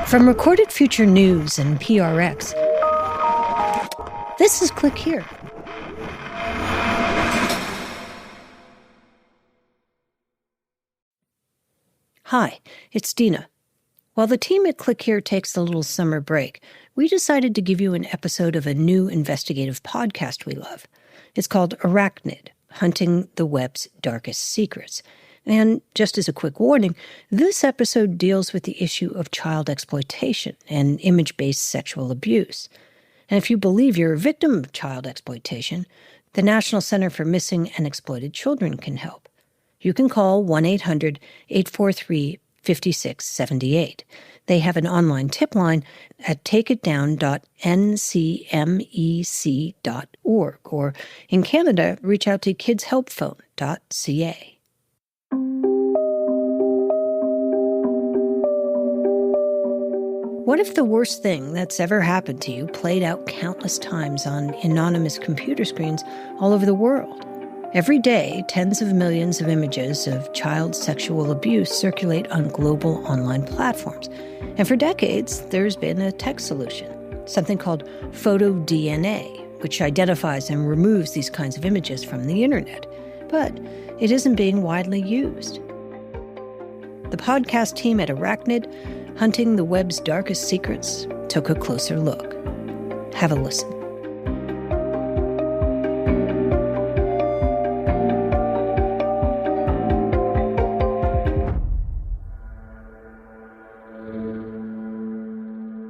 From Recorded Future News and PRX, this is Click Here. Hi, it's Dina. While the team at Click Here takes a little summer break, we decided to give you an episode of a new investigative podcast we love. It's called Arachnid, Hunting the Web's Darkest Secrets. And just as a quick warning, this episode deals with the issue of child exploitation and image-based sexual abuse. And if you believe you're a victim of child exploitation, the National Center for Missing and Exploited Children can help. You can call 1-800-843-5678. They have an online tip line at takeitdown.ncmec.org, or in Canada, reach out to kidshelpphone.ca. What if the worst thing that's ever happened to you played out countless times on anonymous computer screens all over the world? Every day, tens of millions of images of child sexual abuse circulate on global online platforms. And for decades, there's been a tech solution, something called photo DNA, which identifies and removes these kinds of images from the internet. But it isn't being widely used. The podcast team at Arachnid, Hunting the Web's Darkest Secrets, took a closer look. Have a listen.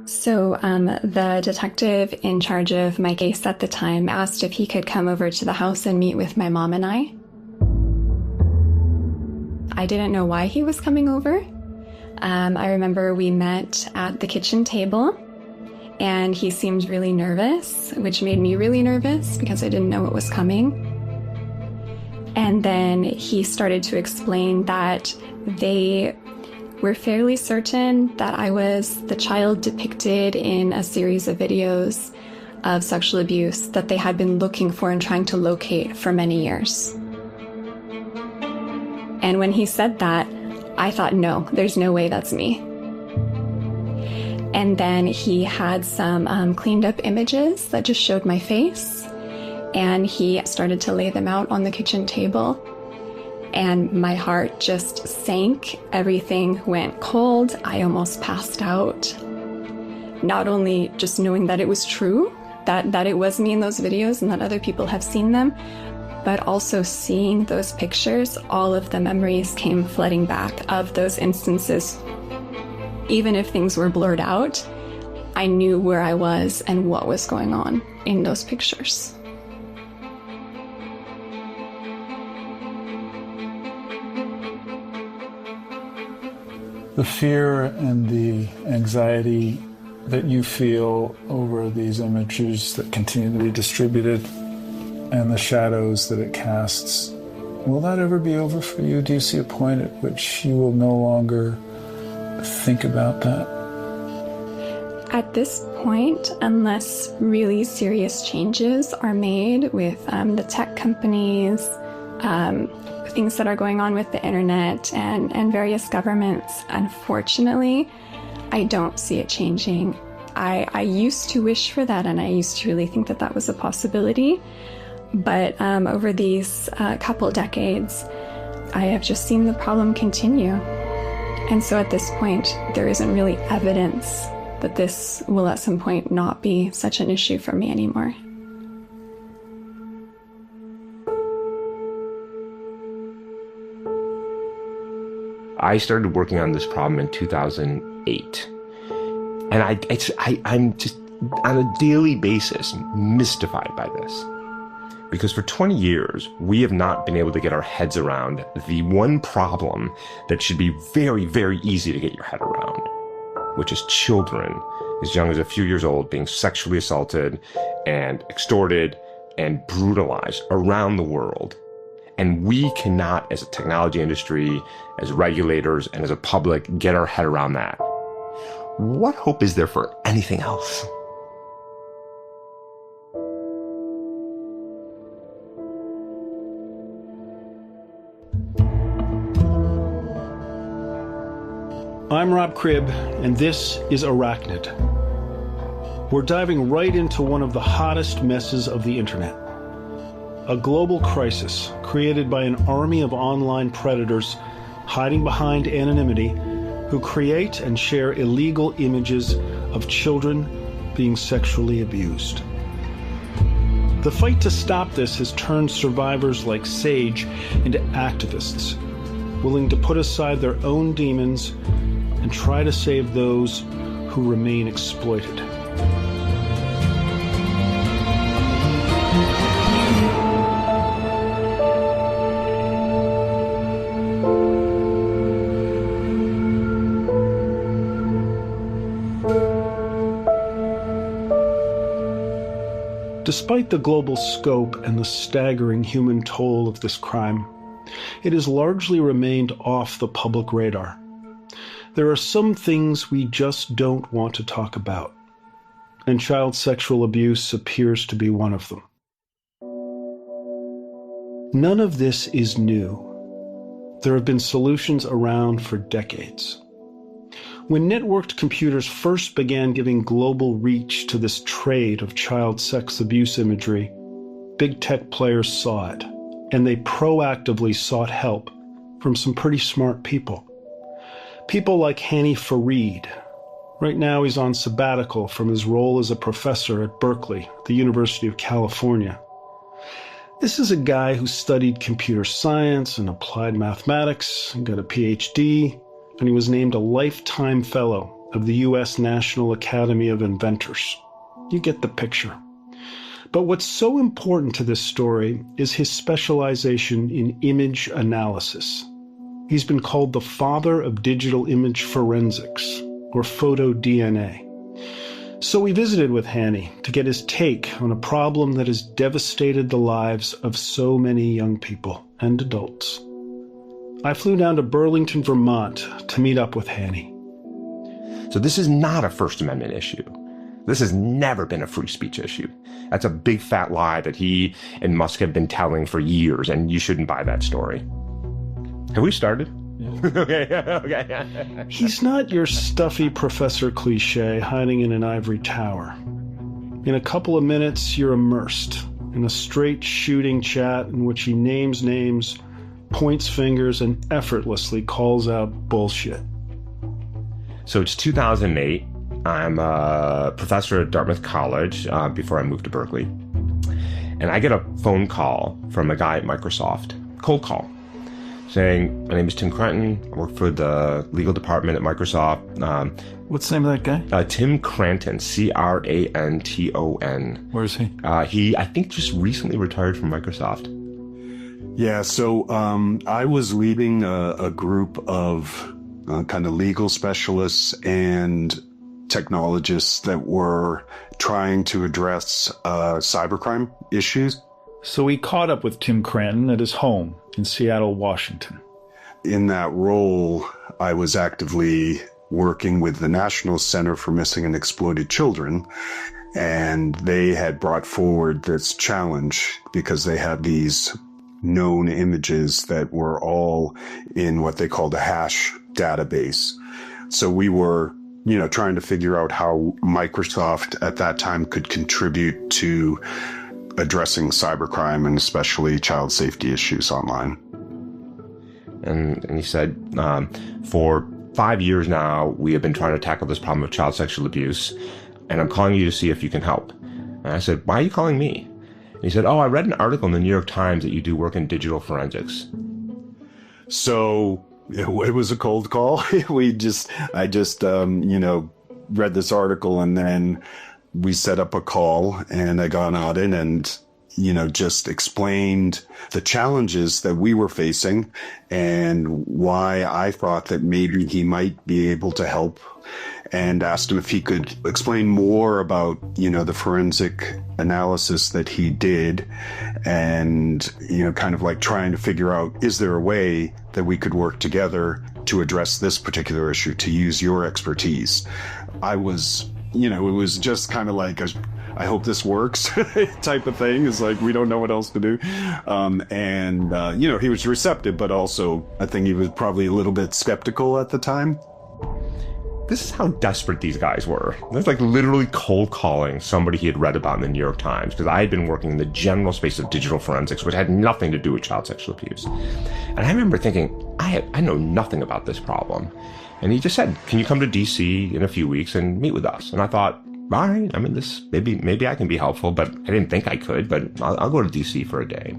So the detective in charge of my case at the time asked if he could come over to the house and meet with my mom and I. I didn't know why he was coming over. I remember we met at the kitchen table, and he seemed really nervous, which made me really nervous because I didn't know what was coming. And then he started to explain that they were fairly certain that I was the child depicted in a series of videos of sexual abuse that they had been looking for and trying to locate for many years. And when he said that, I thought, no, there's no way that's me. And then he had some cleaned up images that just showed my face, and he started to lay them out on the kitchen table. And my heart just sank. Everything went cold. I almost passed out. Not only just knowing that it was true, that it was me in those videos and that other people have seen them, but also seeing those pictures, all of the memories came flooding back of those instances. Even if things were blurred out, I knew where I was and what was going on in those pictures. The fear and the anxiety that you feel over these images that continue to be distributed and the shadows that it casts, will that ever be over for you? Do you see a point at which you will no longer think about that? At this point, unless really serious changes are made with the tech companies, things that are going on with the internet and various governments, unfortunately, I don't see it changing. I used to wish for that, and I used to really think that that was a possibility. But over these couple decades, I have just seen the problem continue. And so at this point, there isn't really evidence that this will at some point not be such an issue for me anymore. I started working on this problem in 2008. And I'm just on a daily basis mystified by this. Because for 20 years, we have not been able to get our heads around the one problem that should be very, very easy to get your head around, which is children as young as a few years old being sexually assaulted and extorted and brutalized around the world. And we cannot, as a technology industry, as regulators, and as a public, get our head around that. What hope is there for anything else? I'm Rob Cribb, and this is Arachnid. We're diving right into one of the hottest messes of the internet. A global crisis created by an army of online predators hiding behind anonymity who create and share illegal images of children being sexually abused. The fight to stop this has turned survivors like Sage into activists, willing to put aside their own demons and try to save those who remain exploited. Despite the global scope and the staggering human toll of this crime, it has largely remained off the public radar. There are some things we just don't want to talk about, and child sexual abuse appears to be one of them. None of this is new. There have been solutions around for decades. When networked computers first began giving global reach to this trade of child sex abuse imagery, big tech players saw it, and they proactively sought help from some pretty smart people. People like Hani Farid. Right now he's on sabbatical from his role as a professor at Berkeley, the University of California. This is a guy who studied computer science and applied mathematics and got a PhD, and he was named a lifetime fellow of the U.S. National Academy of Inventors. You get the picture. But what's so important to this story is his specialization in image analysis. He's been called the father of digital image forensics, or photo DNA. So we visited with Hani to get his take on a problem that has devastated the lives of so many young people and adults. I flew down to Burlington, Vermont to meet up with Hani. So this is not a First Amendment issue. This has never been a free speech issue. That's a big fat lie that he and Musk have been telling for years, and you shouldn't buy that story. Have we started? Yeah. Okay. He's not your stuffy professor cliche hiding in an ivory tower. In a couple of minutes, you're immersed in a straight shooting chat in which he names names, points fingers, and effortlessly calls out bullshit. So it's 2008. I'm a professor at Dartmouth College before I moved to Berkeley. And I get a phone call from a guy at Microsoft, cold call, saying, my name is Tim Cranton. I work for the legal department at Microsoft. What's the name of that guy? Tim Cranton, Cranton. Where is he? He, I think, just recently retired from Microsoft. Yeah, so I was leading a group of kind of legal specialists and technologists that were trying to address cybercrime issues. So we caught up with Tim Cranton at his home in Seattle, Washington. In that role, I was actively working with the National Center for Missing and Exploited Children, and they had brought forward this challenge because they had these known images that were all in what they called a hash database. So we were, trying to figure out how Microsoft at that time could contribute to addressing cybercrime and especially child safety issues online. And he said, for 5 years now, we have been trying to tackle this problem of child sexual abuse, and I'm calling you to see if you can help. And I said, why are you calling me? And he said, I read an article in the New York Times that you do work in digital forensics. So it was a cold call. I just read this article, and then we set up a call, and I got on it and, just explained the challenges that we were facing and why I thought that maybe he might be able to help, and asked him if he could explain more about, the forensic analysis that he did and, kind of like trying to figure out, is there a way that we could work together to address this particular issue, to use your expertise? I was, it was just kind of like I hope this works type of thing. It's like, we don't know what else to do. He was receptive, but also I think he was probably a little bit skeptical at the time. this is how desperate these guys were. There's like literally cold calling somebody he had read about in the New York Times, because I had been working in the general space of digital forensics, which had nothing to do with child sexual abuse. And I remember thinking, I know nothing about this problem. And he just said, can you come to DC in a few weeks and meet with us? And I thought, all right, I mean, this maybe I can be helpful, but I didn't think I could, but I'll go to DC for a day.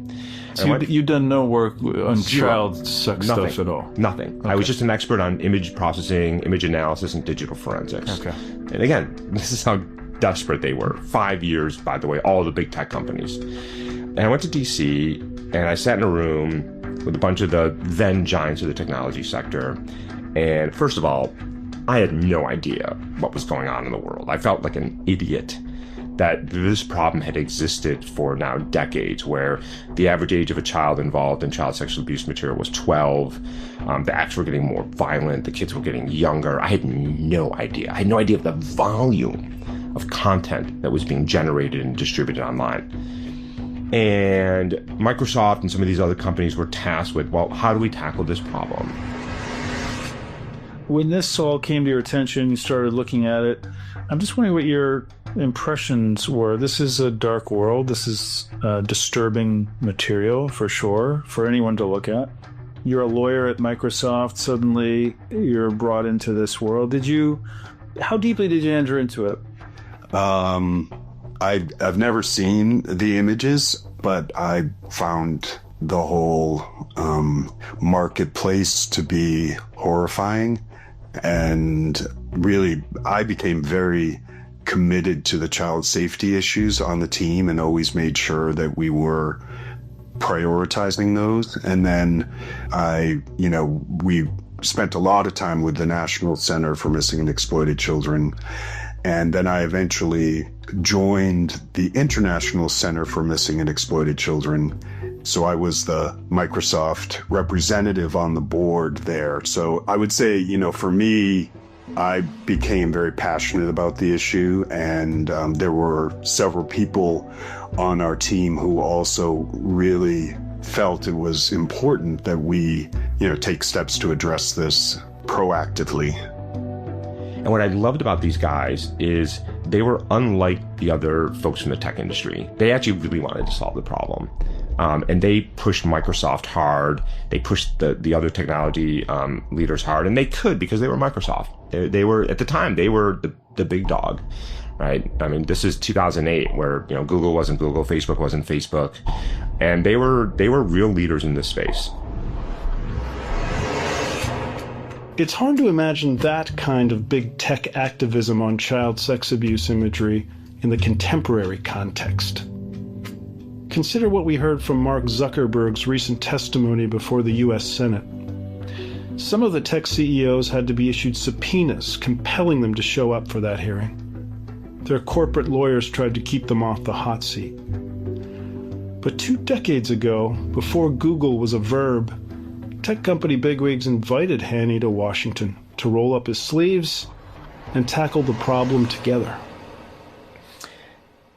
So you've done no work on child sex stuff at all? Nothing. Okay. I was just an expert on image processing, image analysis, and digital forensics. Okay. And again, this is how desperate they were. 5 years, by the way, all the big tech companies. And I went to DC, and I sat in a room with a bunch of the then giants of the technology sector. And first of all, I had no idea what was going on in the world. I felt like an idiot that this problem had existed for now decades, where the average age of a child involved in child sexual abuse material was 12. The acts were getting more violent. The kids were getting younger. I had no idea. I had no idea of the volume of content that was being generated and distributed online. And Microsoft and some of these other companies were tasked with, well, how do we tackle this problem? When this all came to your attention, you started looking at it, I'm just wondering what your impressions were. This is a dark world. This is disturbing material, for sure, for anyone to look at. You're a lawyer at Microsoft. Suddenly, you're brought into this world. How deeply did you enter into it? I've never seen the images, but I found the whole marketplace to be horrifying. And really, I became very committed to the child safety issues on the team and always made sure that we were prioritizing those. And then we spent a lot of time with the National Center for Missing and Exploited Children. And then I eventually joined the International Center for Missing and Exploited Children. So I was the Microsoft representative on the board there. So I would say, for me, I became very passionate about the issue. And there were several people on our team who also really felt it was important that we, take steps to address this proactively. And what I loved about these guys is they were unlike the other folks in the tech industry. They actually really wanted to solve the problem. And they pushed Microsoft hard. They pushed the other technology leaders hard, and they could because they were Microsoft. They were, at the time, they were the big dog, right? I mean, this is 2008, where Google wasn't Google, Facebook wasn't Facebook, and they were real leaders in this space. It's hard to imagine that kind of big tech activism on child sex abuse imagery in the contemporary context. Consider what we heard from Mark Zuckerberg's recent testimony before the U.S. Senate. Some of the tech CEOs had to be issued subpoenas compelling them to show up for that hearing. Their corporate lawyers tried to keep them off the hot seat. But 2 decades ago, before Google was a verb, tech company bigwigs invited Haney to Washington to roll up his sleeves and tackle the problem together.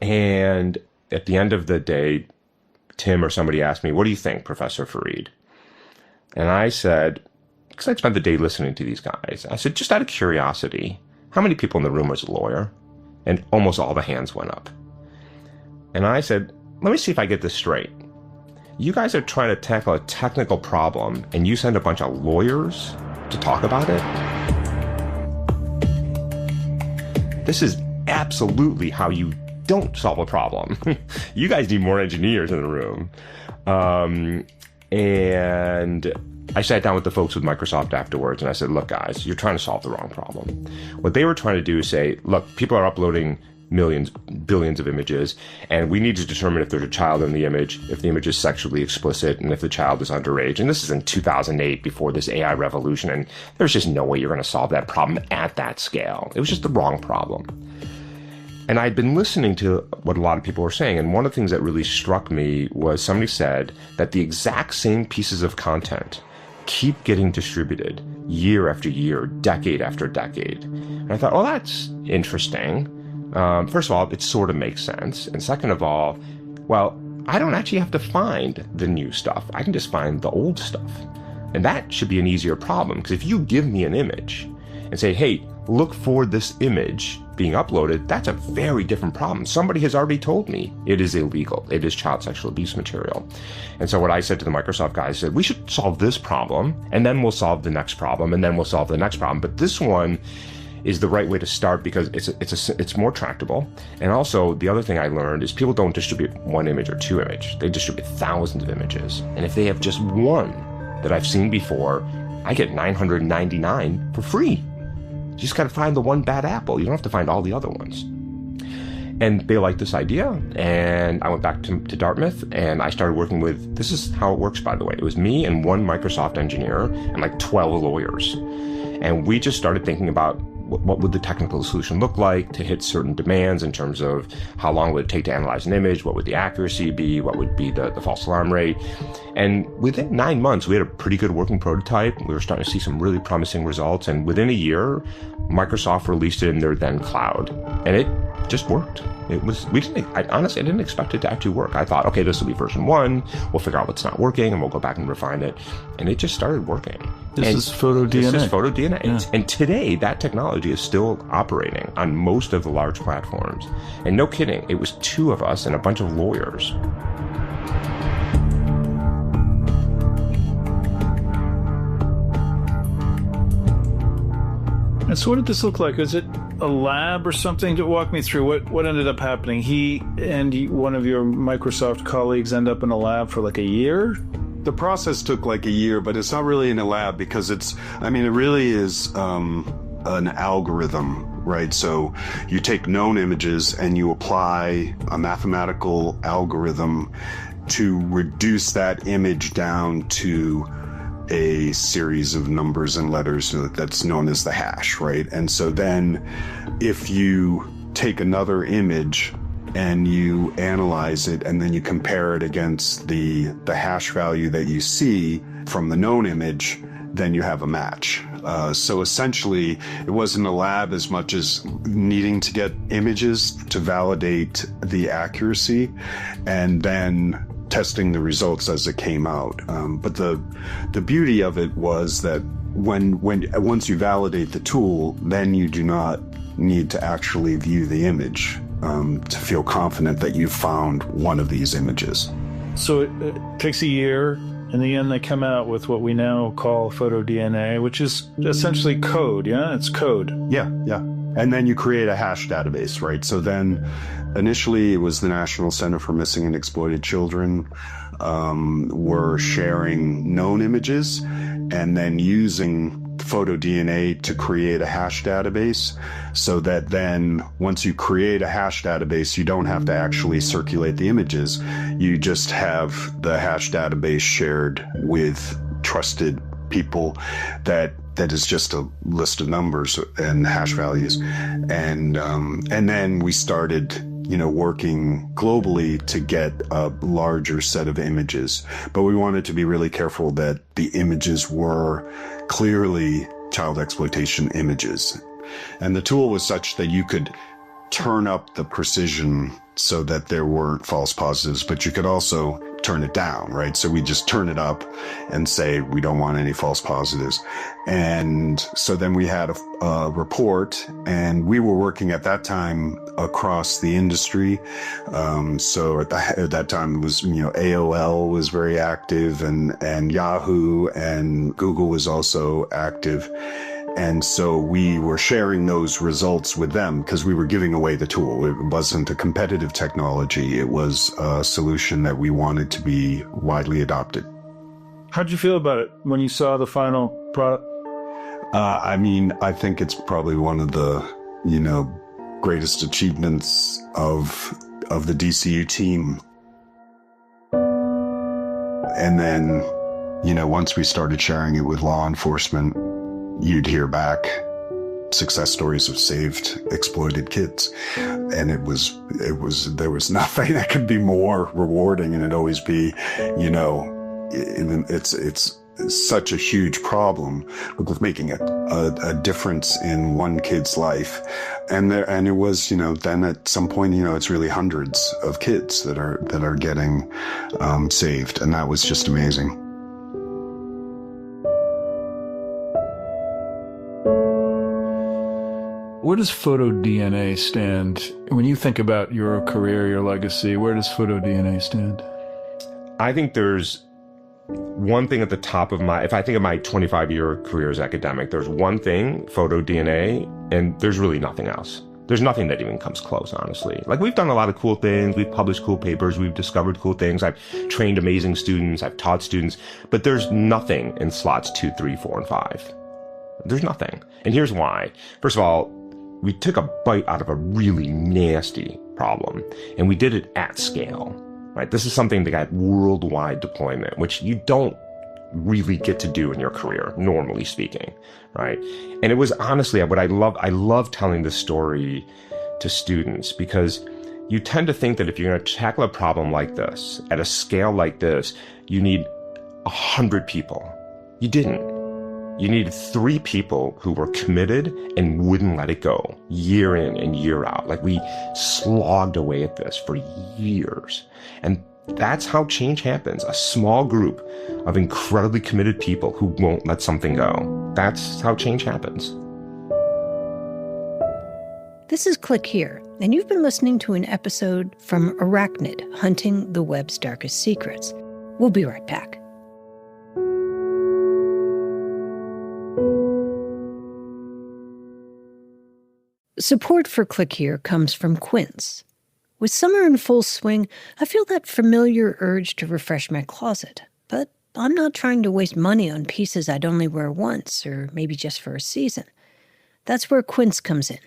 And at the end of the day, Tim or somebody asked me, what do you think, Professor Fareed? And I said, because I'd spent the day listening to these guys, I said, just out of curiosity, how many people in the room was a lawyer? And almost all the hands went up. And I said, let me see if I get this straight. You guys are trying to tackle a technical problem, and you send a bunch of lawyers to talk about it? This is absolutely how you don't solve a problem. You guys need more engineers in the room. And I sat down with the folks with Microsoft afterwards, and I said, look, guys, you're trying to solve the wrong problem. What they were trying to do is say, look, people are uploading millions, billions of images, and we need to determine if there's a child in the image, if the image is sexually explicit, and if the child is underage. And this is in 2008, before this AI revolution, and there's just no way you're going to solve that problem at that scale. It was just the wrong problem. And I'd been listening to what a lot of people were saying, and one of the things that really struck me was somebody said that the exact same pieces of content keep getting distributed year after year, decade after decade. And I thought, well, that's interesting. First of all, it sort of makes sense. And second of all, well, I don't actually have to find the new stuff. I can just find the old stuff. And that should be an easier problem, because if you give me an image and say, hey, look for this image being uploaded, that's a very different problem. Somebody has already told me it is illegal. It is child sexual abuse material. And so what I said to the Microsoft guys said, we should solve this problem, and then we'll solve the next problem, and then we'll solve the next problem. But this one is the right way to start because it's more tractable. And also, the other thing I learned is people don't distribute one image or two images. They distribute thousands of images. And if they have just one that I've seen before, I get 999 for free. You just got to find the one bad apple. You don't have to find all the other ones. And they liked this idea, and I went back to Dartmouth, and I started working with, this is how it works, by the way. It was me and one Microsoft engineer and like 12 lawyers. And we just started thinking about what would the technical solution look like to hit certain demands in terms of how long would it take to analyze an image, what would the accuracy be, what would be the false alarm rate. And within 9 months, we had a pretty good working prototype. We were starting to see some really promising results. And within a year, Microsoft released it in their then cloud. And it just worked. Honestly, I didn't expect it to actually work. I thought, okay, this will be version 1. We'll figure out what's not working and we'll go back and refine it. And it just started working. This is PhotoDNA. This is PhotoDNA. Yeah. And today, that technology is still operating on most of the large platforms. And no kidding, it was 2 of us and a bunch of lawyers. And so what did this look like? Was it a lab or something? To walk me through what ended up happening. He and one of your Microsoft colleagues end up in a lab for like a year? The process took like a year, but it's not really in a lab because it really is an algorithm, right? So you take known images and you apply a mathematical algorithm to reduce that image down to a series of numbers and letters that's known as the hash, right? And so then if you take another image and you analyze it and then you compare it against the hash value that you see from the known image, then you have a match. So essentially, it wasn't a lab as much as needing to get images to validate the accuracy and then testing the results as it came out. But the beauty of it was that once you validate the tool, then you do not need to actually view the image to feel confident that you found one of these images. So it takes a year. In the end, they come out with what we now call PhotoDNA, which is essentially code, yeah? It's code. Yeah. And then you create a hash database, right? So then initially it was the National Center for Missing and Exploited Children were sharing known images and then using PhotoDNA to create a hash database so that then once you create a hash database, you don't have to actually circulate the images. You just have the hash database shared with trusted people that is just a list of numbers and hash values. And then we started, working globally to get a larger set of images. But we wanted to be really careful that the images were clearly child exploitation images. And the tool was such that you could turn up the precision so that there weren't false positives, but you could also turn it down, right? So we just turn it up and say, we don't want any false positives. And so then we had a report, and we were working at that time across the industry. So at that time it was, AOL was very active and Yahoo and Google was also active. And so we were sharing those results with them because we were giving away the tool. It wasn't a competitive technology. It was a solution that we wanted to be widely adopted. How'd you feel about it when you saw the final product? I think it's probably one of the, greatest achievements of the DCU team. And then, once we started sharing it with law enforcement, you'd hear back success stories of saved exploited kids. And there was nothing that could be more rewarding, and it'd always be, it's such a huge problem with making a difference in one kid's life. And it was, then at some point, it's really hundreds of kids that are getting saved. And that was just amazing. Where does photo DNA stand? When you think about your career, your legacy, where does photo DNA stand? I think there's one thing at the top of if I think of my 25-year career as academic, there's one thing, photo DNA, and there's really nothing else. There's nothing that even comes close, honestly. Like, we've done a lot of cool things. We've published cool papers. We've discovered cool things. I've trained amazing students. I've taught students. But there's nothing in slots 2, 3, 4, and 5. There's nothing. And here's why. First of all, we took a bite out of a really nasty problem, and we did it at scale, right? This is something that got worldwide deployment, which you don't really get to do in your career, normally speaking, right? And it was honestly what I love telling this story to students, because you tend to think that if you're going to tackle a problem like this, at a scale like this, you need 100 people. You didn't. You needed 3 people who were committed and wouldn't let it go, year in and year out. Like, we slogged away at this for years. And that's how change happens. A small group of incredibly committed people who won't let something go. That's how change happens. This is Click Here, and you've been listening to an episode from Arachnid, Hunting the Web's Darkest Secrets. We'll be right back. Support for Click Here comes from Quince. With summer in full swing, I feel that familiar urge to refresh my closet. But I'm not trying to waste money on pieces I'd only wear once, or maybe just for a season. That's where Quince comes in.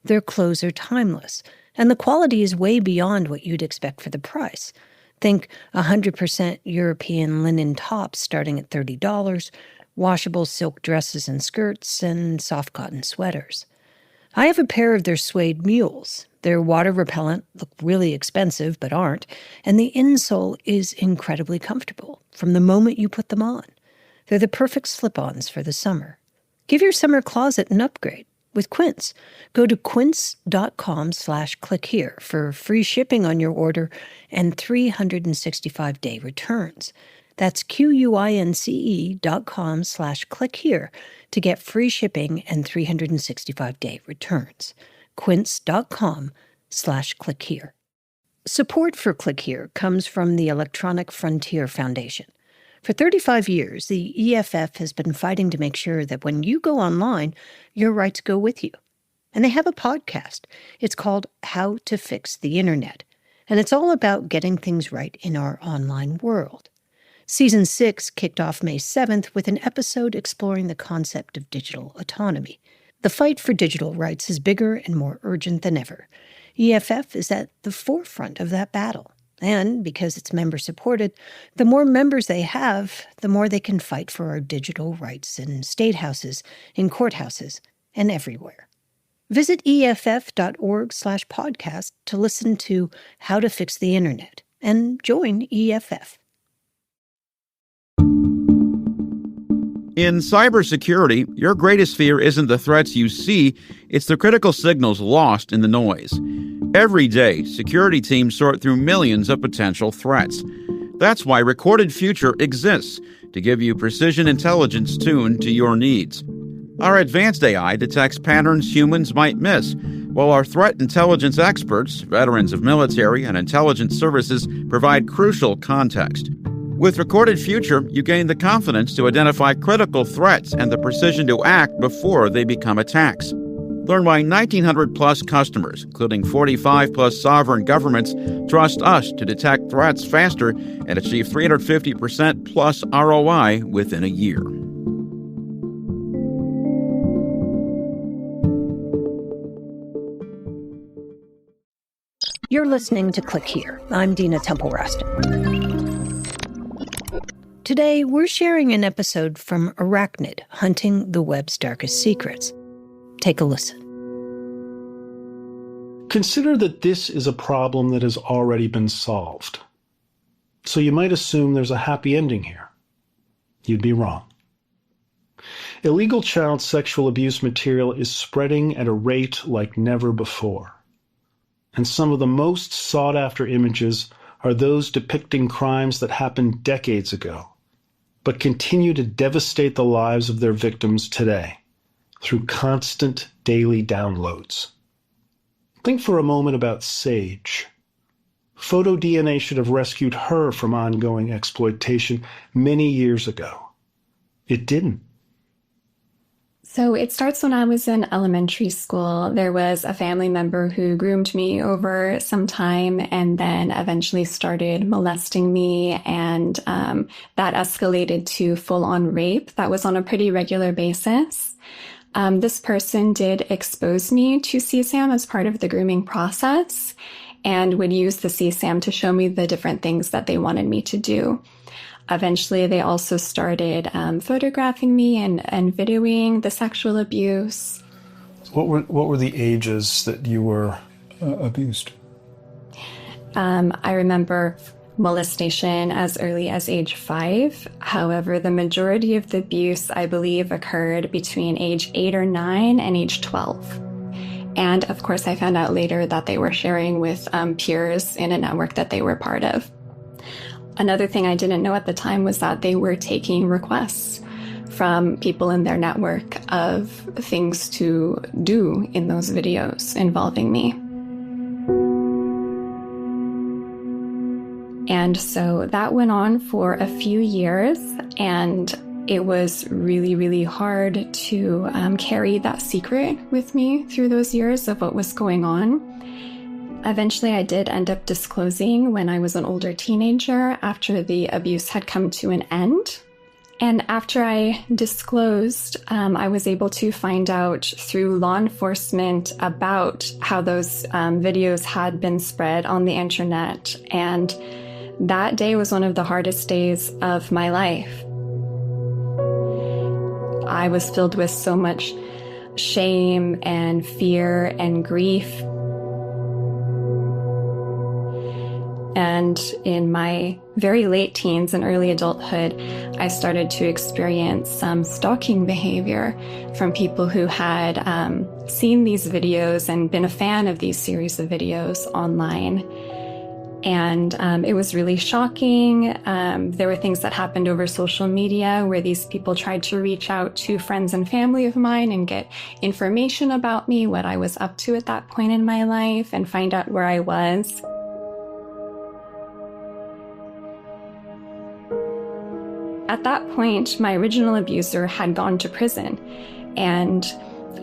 Their clothes are timeless, and the quality is way beyond what you'd expect for the price. Think 100% European linen tops starting at $30, washable silk dresses and skirts, and soft cotton sweaters. I have a pair of their suede mules. They're water repellent, look really expensive but aren't, and the insole is incredibly comfortable from the moment you put them on. They're the perfect slip-ons for the summer. Give your summer closet an upgrade with Quince. Go to quince.com/clickhere for free shipping on your order and 365-day returns. That's QUINCE.com/clickhere to get free shipping and 365-day returns. Quince.com/clickhere. Support for Click Here comes from the Electronic Frontier Foundation. For 35 years, the EFF has been fighting to make sure that when you go online, your rights go with you. And they have a podcast. It's called How to Fix the Internet, and it's all about getting things right in our online world. Season 6 kicked off May 7th with an episode exploring the concept of digital autonomy. The fight for digital rights is bigger and more urgent than ever. EFF is at the forefront of that battle. And because it's member-supported, the more members they have, the more they can fight for our digital rights in state houses, in courthouses, and everywhere. Visit EFF.org/podcast to listen to How to Fix the Internet and join EFF. In cybersecurity, your greatest fear isn't the threats you see, it's the critical signals lost in the noise. Every day, security teams sort through millions of potential threats. That's why Recorded Future exists, to give you precision intelligence tuned to your needs. Our advanced AI detects patterns humans might miss, while our threat intelligence experts, veterans of military and intelligence services, provide crucial context. With Recorded Future, you gain the confidence to identify critical threats and the precision to act before they become attacks. Learn why 1,900-plus customers, including 45-plus sovereign governments, trust us to detect threats faster and achieve 350%-plus ROI within a year. You're listening to Click Here. I'm Dina Temple-Raston. Today, we're sharing an episode from Arachnid, Hunting the Web's Darkest Secrets. Take a listen. Consider that this is a problem that has already been solved. So you might assume there's a happy ending here. You'd be wrong. Illegal child sexual abuse material is spreading at a rate like never before. And some of the most sought-after images are those depicting crimes that happened decades ago, but continue to devastate the lives of their victims today, through constant daily downloads. Think for a moment about Sage. PhotoDNA should have rescued her from ongoing exploitation many years ago. It didn't. So it starts when I was in elementary school. There was a family member who groomed me over some time and then eventually started molesting me. And that escalated to full-on rape. That was on a pretty regular basis. This person did expose me to CSAM as part of the grooming process and would use the CSAM to show me the different things that they wanted me to do. Eventually, they also started photographing me and videoing the sexual abuse. What were the ages that you were abused? I remember molestation as early as age 5. However, the majority of the abuse, I believe, occurred between age 8 or 9 and age 12. And of course, I found out later that they were sharing with peers in a network that they were part of. Another thing I didn't know at the time was that they were taking requests from people in their network of things to do in those videos involving me. And so that went on for a few years, and it was really, really hard to carry that secret with me through those years of what was going on. Eventually, I did end up disclosing when I was an older teenager after the abuse had come to an end. And after I disclosed, I was able to find out through law enforcement about how those videos had been spread on the internet. And that day was one of the hardest days of my life. I was filled with so much shame and fear and grief. And in my very late teens and early adulthood, I started to experience some stalking behavior from people who had seen these videos and been a fan of these series of videos online. And it was really shocking. There were things that happened over social media where these people tried to reach out to friends and family of mine and get information about me, what I was up to at that point in my life, and find out where I was. At that point, my original abuser had gone to prison, and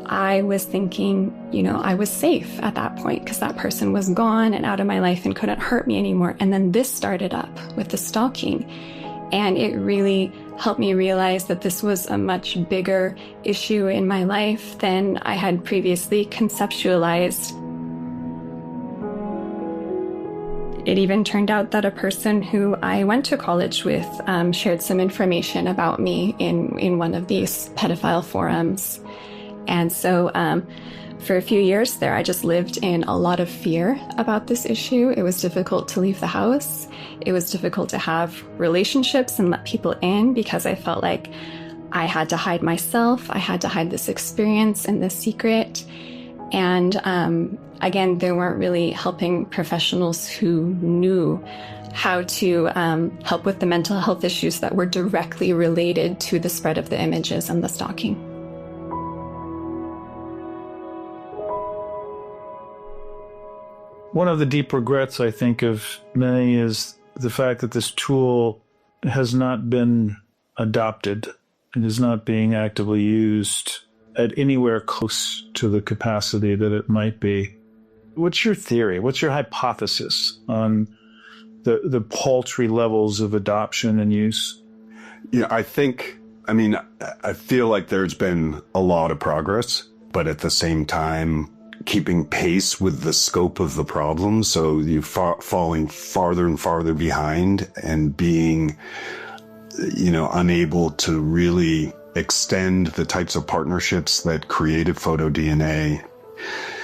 I was thinking, I was safe at that point because that person was gone and out of my life and couldn't hurt me anymore. And then this started up with the stalking, and it really helped me realize that this was a much bigger issue in my life than I had previously conceptualized. It even turned out that a person who I went to college with shared some information about me in one of these pedophile forums. And so for a few years there, I just lived in a lot of fear about this issue. It was difficult to leave the house. It was difficult to have relationships and let people in because I felt like I had to hide myself. I had to hide this experience and this secret. And again, there weren't really helping professionals who knew how to help with the mental health issues that were directly related to the spread of the images and the stalking. One of the deep regrets, I think, of many is the fact that this tool has not been adopted. It is not being actively used at anywhere close to the capacity that it might be. What's your theory? What's your hypothesis on the paltry levels of adoption and use? Yeah, I feel like there's been a lot of progress, but at the same time, keeping pace with the scope of the problem. So you're falling farther and farther behind and being, unable to really extend the types of partnerships that created PhotoDNA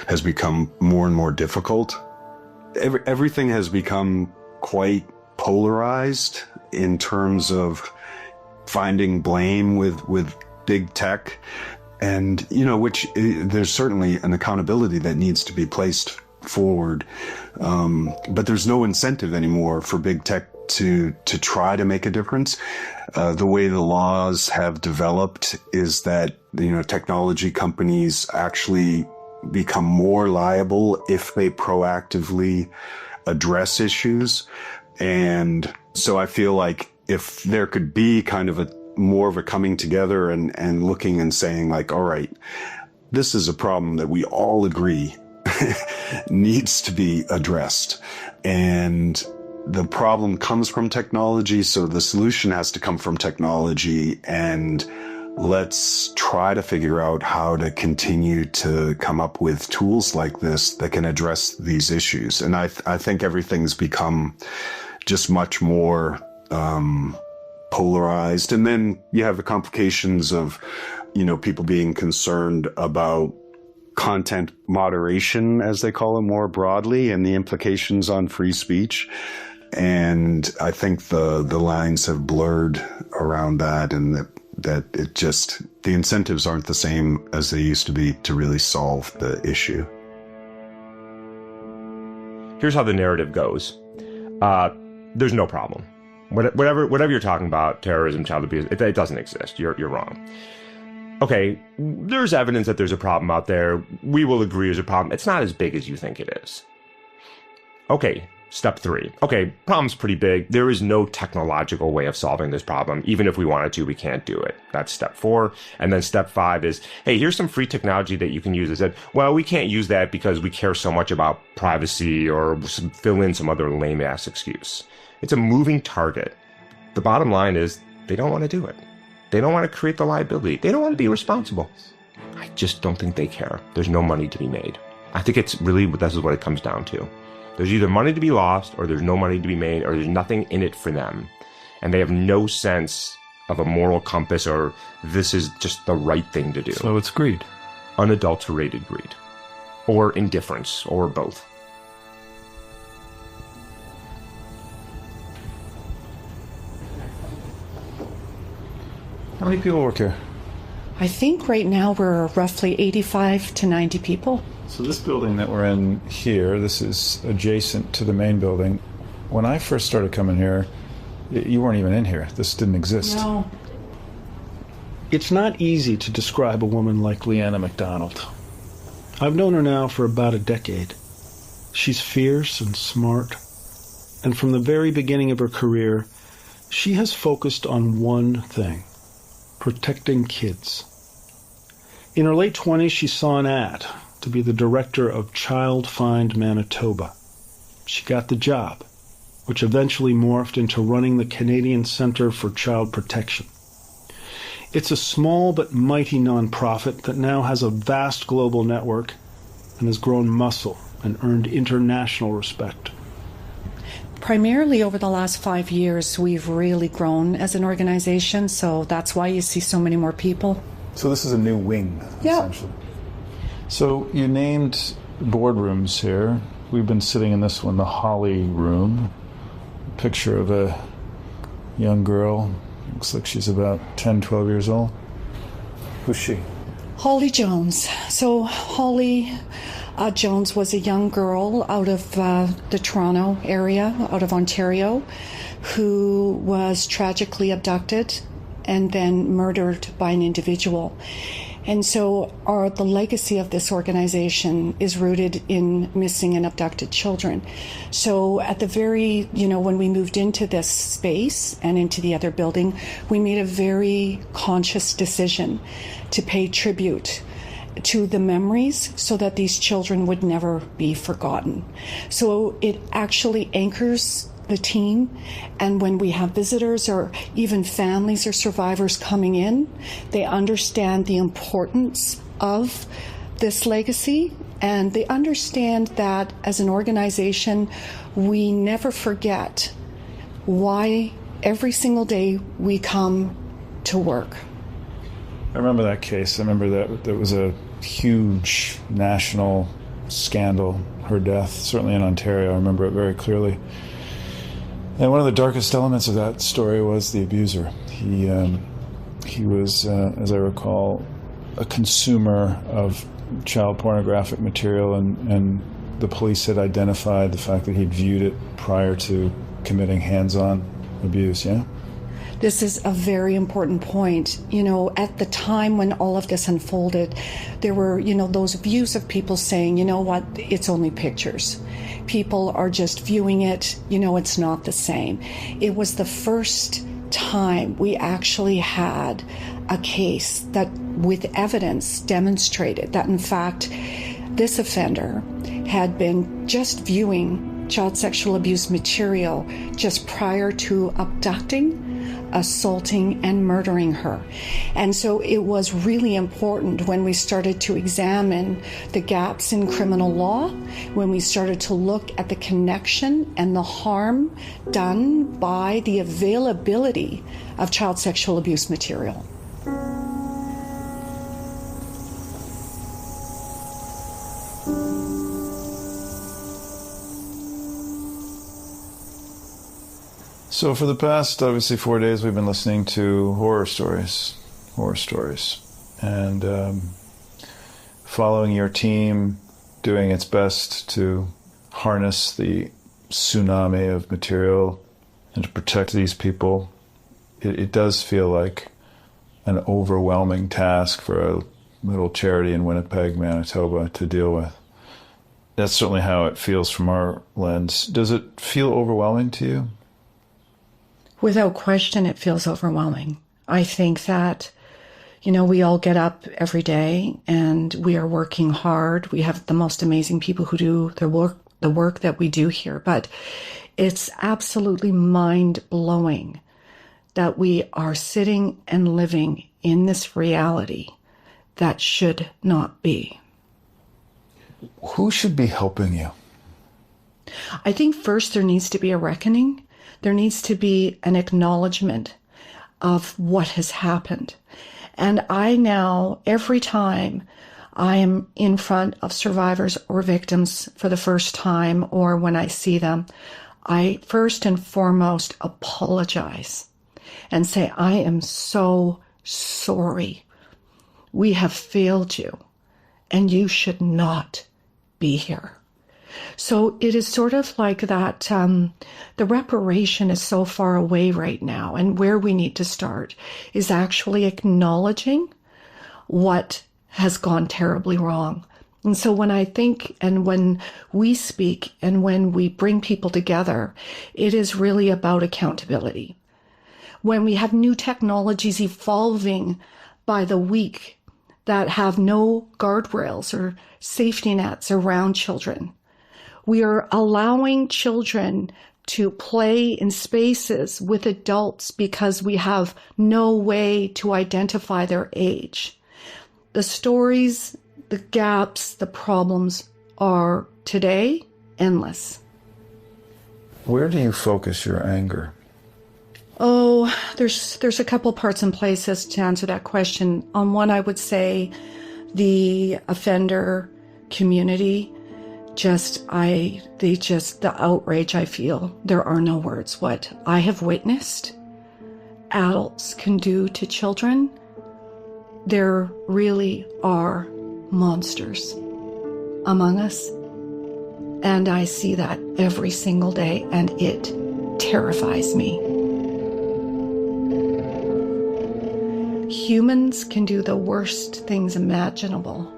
has become more and more difficult. Everything has become quite polarized in terms of finding blame with big tech, and which there's certainly an accountability that needs to be placed forward, but there's no incentive anymore for big tech to try to make a difference. The way the laws have developed is that, technology companies actually become more liable if they proactively address issues. And so I feel like if there could be kind of more of a coming together and looking and saying like, all right, this is a problem that we all agree needs to be addressed. And the problem comes from technology, so the solution has to come from technology, and let's try to figure out how to continue to come up with tools like this that can address these issues. And I think everything's become just much more polarized. And then you have the complications of, people being concerned about content moderation, as they call it more broadly, and the implications on free speech. And I think the lines have blurred around that, and that the incentives aren't the same as they used to be to really solve the issue. Here's how the narrative goes. There's no problem. Whatever you're talking about, terrorism, child abuse, it doesn't exist. You're wrong. Okay, there's evidence that there's a problem out there. We will agree there's a problem. It's not as big as you think it is. Okay, step 3. Okay, problem's pretty big. There is no technological way of solving this problem. Even if we wanted to, we can't do it. That's step 4. And then step 5 is, hey, here's some free technology that you can use. I said, well, we can't use that because we care so much about privacy, or fill in some other lame-ass excuse. It's a moving target. The bottom line is they don't want to do it. They don't want to create the liability. They don't want to be responsible. I just don't think they care. There's no money to be made. I think this is what it comes down to. There's either money to be lost, or there's no money to be made, or there's nothing in it for them. And they have no sense of a moral compass, or this is just the right thing to do. So it's greed. Unadulterated greed. Or indifference, or both. How many people work here? I think right now we're roughly 85 to 90 people. So this building that we're in here, this is adjacent to the main building. When I first started coming here, you weren't even in here. This didn't exist. No. It's not easy to describe a woman like Leanna MacDonald. I've known her now for about a decade. She's fierce and smart. And from the very beginning of her career, she has focused on one thing: protecting kids. In her late 20s, she saw an ad to be the director of Child Find Manitoba. She got the job, which eventually morphed into running the Canadian Centre for Child Protection. It's a small but mighty nonprofit that now has a vast global network and has grown muscle and earned international respect. Primarily over the last 5 years, we've really grown as an organization, so that's why you see so many more people. So this is a new wing, essentially. So you named boardrooms here. We've been sitting in this one, the Holly Room. A picture of a young girl. Looks like she's about 10, 12 years old. Who's she? Holly Jones. So Holly Jones was a young girl out of the Toronto area, out of Ontario, who was tragically abducted and then murdered by an individual. And so the legacy of this organization is rooted in missing and abducted children. So at the very, when we moved into this space and into the other building, we made a very conscious decision to pay tribute to the memories so that these children would never be forgotten. So it actually anchors the team, and when we have visitors or even families or survivors coming in, they understand the importance of this legacy, and they understand that as an organization, we never forget why every single day we come to work. I remember that case. I remember that there was a huge national scandal, her death, certainly in Ontario. I remember it very clearly. And one of the darkest elements of that story was the abuser. He was, as I recall, a consumer of child pornographic material, and the police had identified the fact that he'd viewed it prior to committing hands-on abuse, yeah? This is a very important point. At the time when all of this unfolded, there were, those views of people saying, you know what, it's only pictures. People are just viewing it, it's not the same. It was the first time we actually had a case that with evidence demonstrated that, in fact, this offender had been just viewing child sexual abuse material just prior to abducting, assaulting, and murdering her. And so it was really important when we started to examine the gaps in criminal law, when we started to look at the connection and the harm done by the availability of child sexual abuse material. So for the past, obviously, 4 days, we've been listening to horror stories, and following your team doing its best to harness the tsunami of material and to protect these people. It does feel like an overwhelming task for a little charity in Winnipeg, Manitoba, to deal with. That's certainly how it feels from our lens. Does it feel overwhelming to you? Without question, it feels overwhelming. I think that, we all get up every day and we are working hard. We have the most amazing people who do the work that we do here. But it's absolutely mind-blowing that we are sitting and living in this reality that should not be. Who should be helping you? I think first there needs to be a reckoning. There needs to be an acknowledgement of what has happened. And I now, every time I am in front of survivors or victims for the first time, or when I see them, I first and foremost apologize and say, I am so sorry. We have failed you, and you should not be here. So it is sort of like that, the reparation is so far away right now, and where we need to start is actually acknowledging what has gone terribly wrong. And so when I think and when we speak and when we bring people together, it is really about accountability. When we have new technologies evolving by the week that have no guardrails or safety nets around children, we are allowing children to play in spaces with adults because we have no way to identify their age. The stories, the gaps, the problems are today endless. Where do you focus your anger? Oh, there's a couple parts and places to answer that question. On one, I would say the offender community. The outrage I feel, there are no words. What I have witnessed adults can do to children, there really are monsters among us. And I see that every single day, and it terrifies me. Humans can do the worst things imaginable.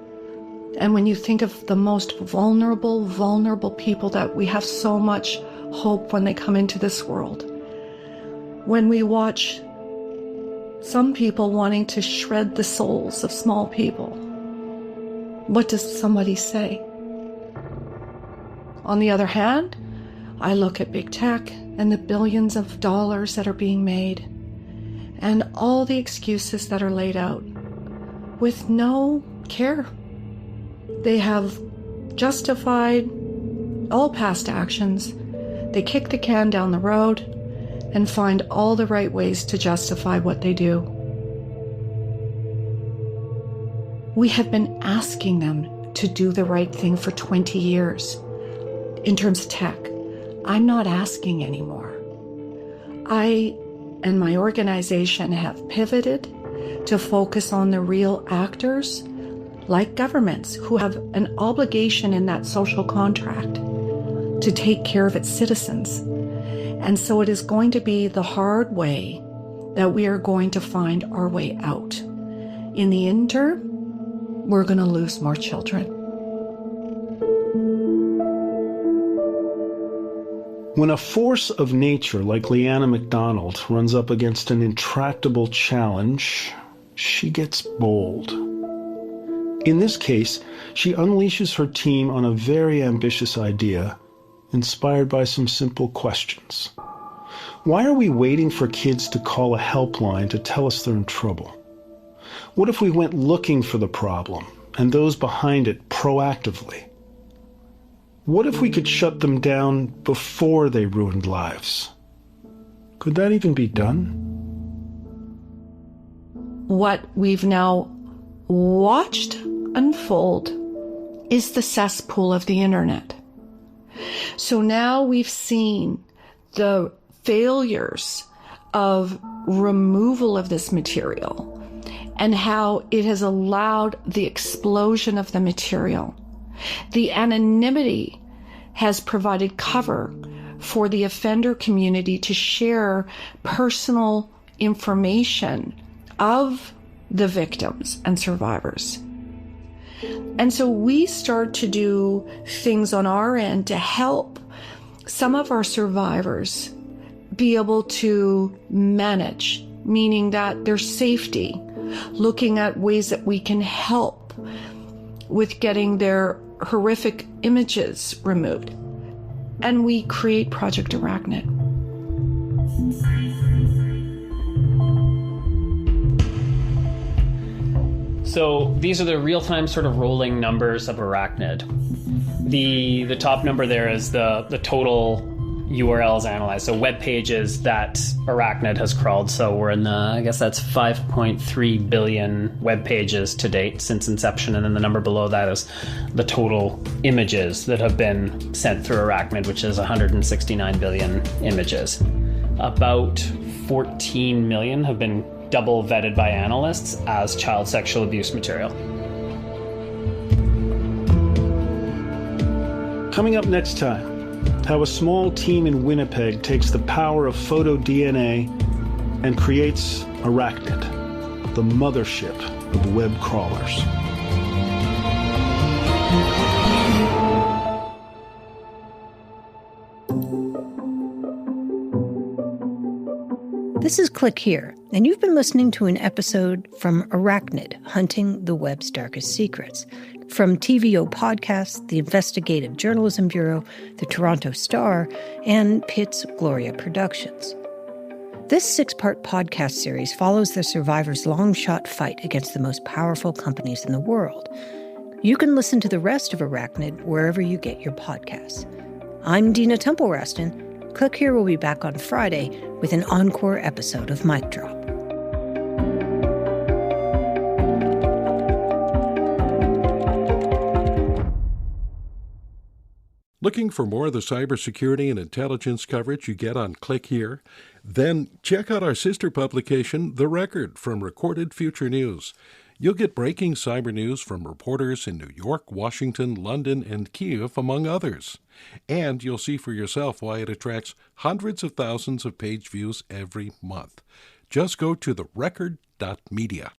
And when you think of the most vulnerable people that we have so much hope when they come into this world, when we watch some people wanting to shred the souls of small people, what does somebody say? On the other hand, I look at big tech and the billions of dollars that are being made and all the excuses that are laid out with no care. They have justified all past actions. They kick the can down the road and find all the right ways to justify what they do. We have been asking them to do the right thing for 20 years. In terms of tech, I'm not asking anymore. I and my organization have pivoted to focus on the real actors, like governments, who have an obligation in that social contract to take care of its citizens. And so it is going to be the hard way that we are going to find our way out. In the interim, we're going to lose more children. When a force of nature like Leanna MacDonald runs up against an intractable challenge, she gets bold. In this case, she unleashes her team on a very ambitious idea, inspired by some simple questions. Why are we waiting for kids to call a helpline to tell us they're in trouble? What if we went looking for the problem and those behind it proactively? What if we could shut them down before they ruined lives? Could that even be done? What we've now watched unfold is the cesspool of the internet. So now we've seen the failures of removal of this material and how it has allowed the explosion of the material. The anonymity has provided cover for the offender community to share personal information of the victims and survivors. And so we start to do things on our end to help some of our survivors be able to manage, meaning that their safety, looking at ways that we can help with getting their horrific images removed. And we create Project Arachnid. So these are the real-time sort of rolling numbers of Arachnid. The top number there is the total URLs analyzed, so web pages that Arachnid has crawled. So we're in I guess that's 5.3 billion web pages to date since inception, and then the number below that is the total images that have been sent through Arachnid, which is 169 billion images. About 14 million have been double vetted by analysts as child sexual abuse material. Coming up next time, how a small team in Winnipeg takes the power of photo DNA and creates Arachnid, the mothership of web crawlers. This is Click Here, and you've been listening to an episode from Arachnid, Hunting the Web's Darkest Secrets, from TVO Podcasts, the Investigative Journalism Bureau, the Toronto Star, and Pitt's Gloria Productions. This 6-part podcast series follows the survivors' long-shot fight against the most powerful companies in the world. You can listen to the rest of Arachnid wherever you get your podcasts. I'm Dina Temple-Raston. Click Here will be back on Friday with an encore episode of Mic Drop. Looking for more of the cybersecurity and intelligence coverage you get on Click Here? Then check out our sister publication, The Record, from Recorded Future News. You'll get breaking cyber news from reporters in New York, Washington, London, and Kyiv, among others. And you'll see for yourself why it attracts hundreds of thousands of page views every month. Just go to therecord.media.